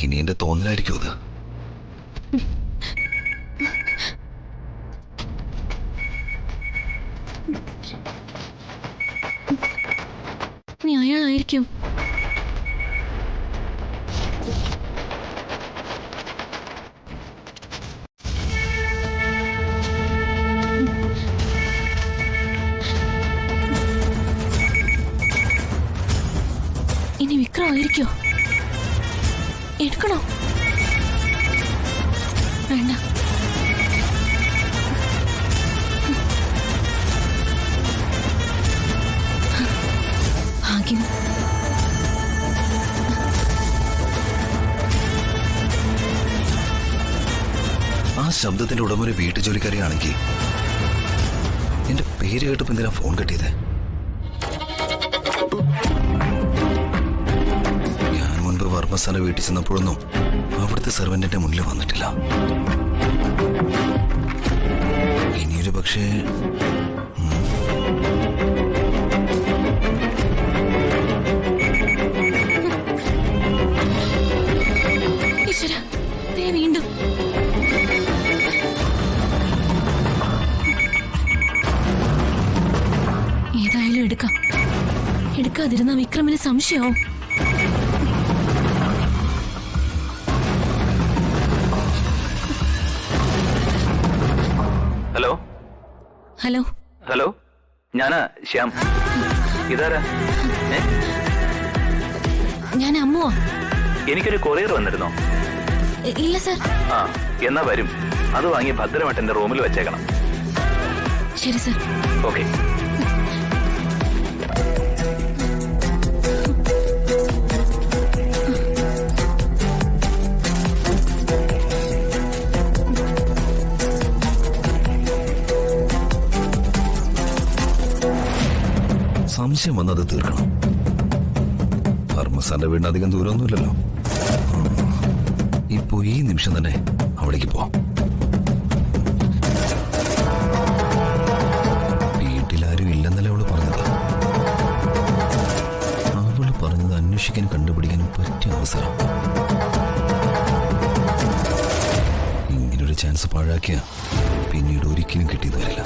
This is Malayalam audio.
ഇനി എന്റെ തോന്നലായിരിക്കും അത്. നീ അയാളായിരിക്കും. ഇനി വിക്രം ആയിരിക്കോ? എടുക്കണോ? വേണ്ട. ഭാഗ്യം. ആ ശബ്ദത്തിന്റെ ഉടമ ഒരു വീട്ടുജോലിക്കാരിയാണെങ്കിൽ എന്റെ പേര് കേട്ടപ്പോ എന്തിനാ ഫോൺ കെട്ടിയത്? ഞാൻ മുൻപ് വർമ്മസാല വീട്ടിൽ ചെന്നപ്പോഴൊന്നും അവിടുത്തെ സെർവന്റിന്റെ മുന്നിൽ വന്നിട്ടില്ല. ഇനിയൊരു പക്ഷേ വീണ്ടും ഏതായാലും എടുക്കാം. എടുക്കാതിരുന്ന വിക്രമിന് സംശയവും. ഹലോ ഹലോ ഹലോ, ഞാനാ ശ്യാം. ഇതാരാ? ഞാൻ അമ്മുവാ. എനിക്കൊരു കൊറിയർ വന്നിരുന്നോ? ഇല്ല സർ. ആ, എന്നാ വരും. അത് വാങ്ങി ഭദ്രമായിട്ട് എന്റെ റൂമിൽ വെച്ചേക്കണം. ശരി സർ. ഓക്കെ. സംശയം വന്നത് തീർക്കണം. വർമ്മസാറിന്റെ വീടിന് അധികം ദൂരമൊന്നുമില്ലല്ലോ. ഇപ്പോ ഈ നിമിഷം തന്നെ അവിടേക്ക് പോവാം. വീട്ടിലാരും ഇല്ലെന്നല്ലേ അവള് പറഞ്ഞത്. അവള് പറഞ്ഞത് അന്വേഷിക്കാനും കണ്ടുപിടിക്കാനും പറ്റിയ അവസരം. ഇങ്ങനൊരു ചാൻസ് പാഴാക്കിയ പിന്നീട് ഒരിക്കലും കിട്ടിയത് വരില്ല.